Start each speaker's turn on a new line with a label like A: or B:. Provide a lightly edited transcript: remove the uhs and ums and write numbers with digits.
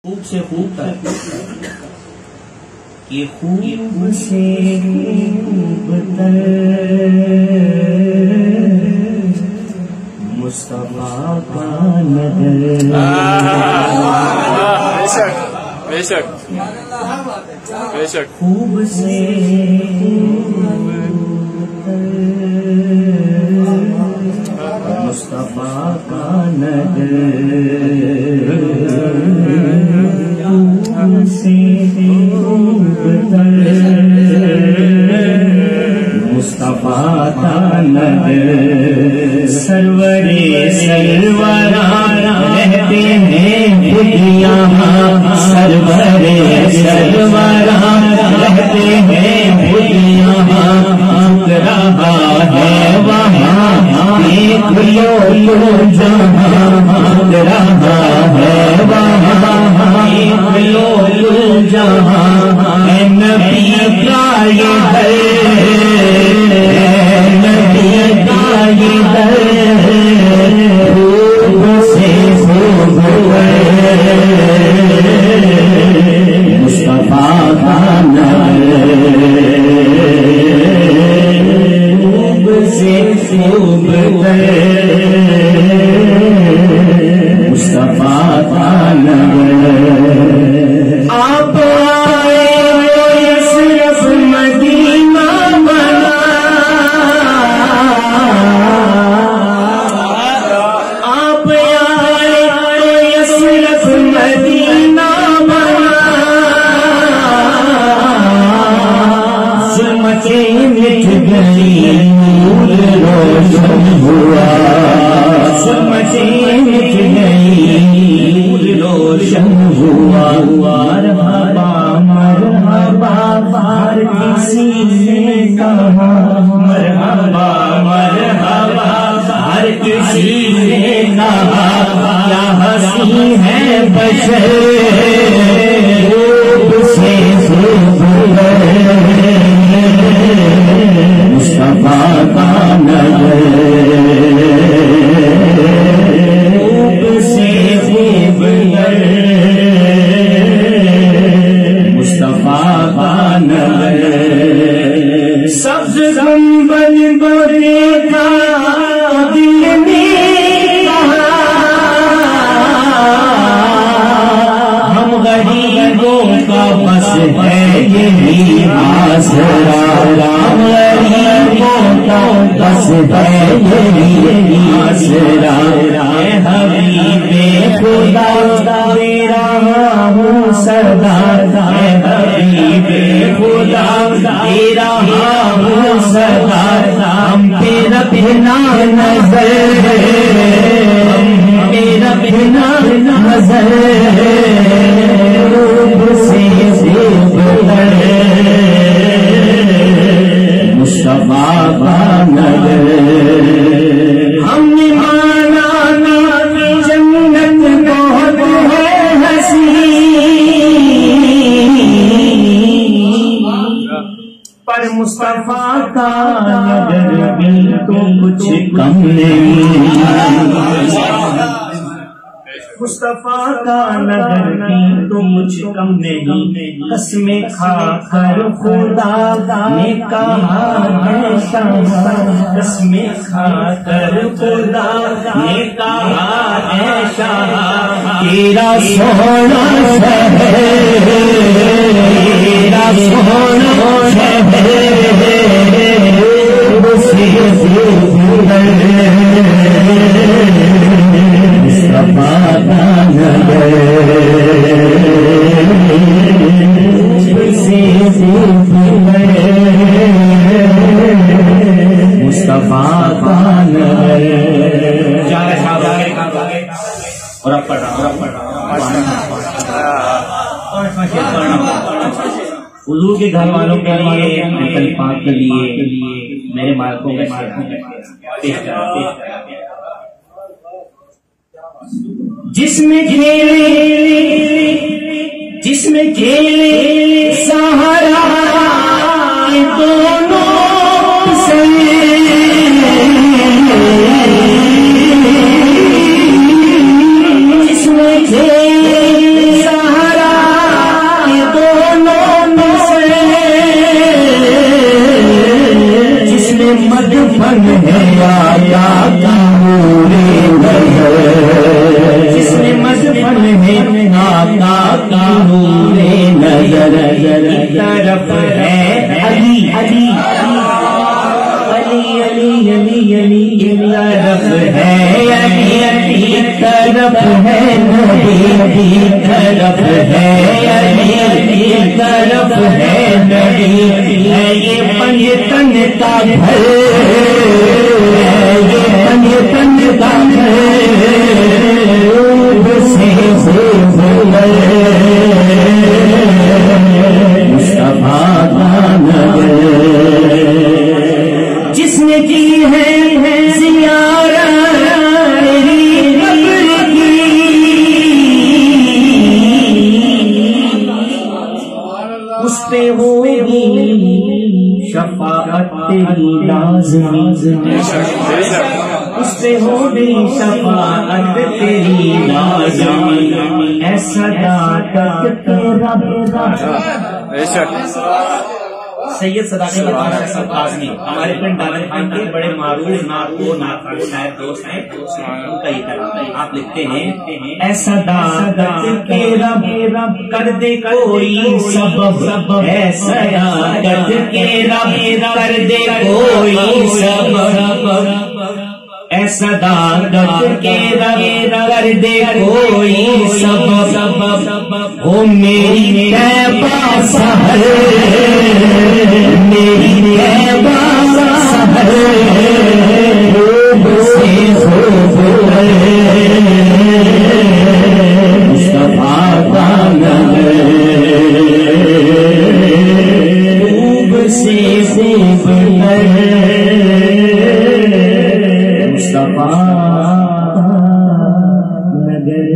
A: خوب سے خوب تک یہ خوب سے خوب تر مصطفیٰ کا نظر
B: بے شک بے شک
A: خوب سے خوب تر مصطفیٰ کا نظر مصطفیٰ کا نظر سرورے سرورا رہتے ہیں یہاں سرورے سرورا رہتے ہیں یہاں رہا ہے وہاں ایک لو جہاں رہا ہے وہاں ایک لو جہاں اے نبی کا یہ نبی کا یہ سے مصطفیٰ کا خوب سے خوب مصطفیٰ کا آپ آئے صرف مدینہ بنا آپ آئے صرف مدینہ بنا ظلمتیں مٹ گئی نور روشن ہوا ظلمتیں مٹ گئی نور روشن ہوا مرحبا مرحبا ہر کسی نے کہا مرحبا مرحبا ہر کسی نے کہا کیا ہنسی ہے بشر خوب سے خوب مصطفیٰ کا نظر خوب سے خوب مصطفیٰ کا نظر سبز گنبد بڑے کا دل میں ہم غریبوں کا بس ہے یہی آسرا ہم غریبوں کا بس ہے یہی آسرا اے حبیب خدا تیرا ہوں سردار اے حبیب خدا تیرا ہوں سردار ہم پہ رکھنا نظر ہم پہ رکھنا نظر مصطفیٰ کا نظر ہم نے مانا جنت بہت ہے حسین پر مصطفیٰ کا نظر دل تو کچھ کم نہیں مصطفیٰ کا نظر بھی تو مجھ کم نہیں قسمیں کھا کر خدا نے کہا ہے شاہ قسمیں کھا کر خدا نے کہا ہے شاہ تیرا سونا شہر تیرا سونا شہر مصطفیٰ کا نظر مصطفیٰ کا نظر اور اب پڑھنا حضور کے گھر والوں کے لیے محفل پاک کے لیے میرے مالکوں کے جس میں کھیلے سہارا دونوں سے جس میں کھیلے سہارا آقا کا نور نظر طرف ہے علی علی علی علی علی علی طرف ہے علی علی طرف ہے نبی طرف ہے علی علی طرف ہے نبی ہے یہ پنجتن کا گھر یہ پنجتن کا گھر مصطفیٰ کا نظر جس نے کی ہے زیارت تیری قبر کی اس پہ ہوگی شفاعت تیری لازمی اس پہ ہوگی شفاعت تیری لازمی ایسا داتت تیرا سید صداقت قاسمی ہمارے پنڈ دامن خان کے بڑے معروف ناقور ناقور شاعر دوست ہیں، ان کا یہ کلام ہے. آپ لکھتے ہیں ایسا داتت تیرا کر دے کوئی سبب ایسا داتت تیرا کر دے کوئی سبب ایسا داتت تیرا کر دے کوئی سبب ہو میری طیبہ سحر میری طیبہ سحر سے خوب مصطفیٰ کا نظر خوب سے خوب مصطفیٰ نظر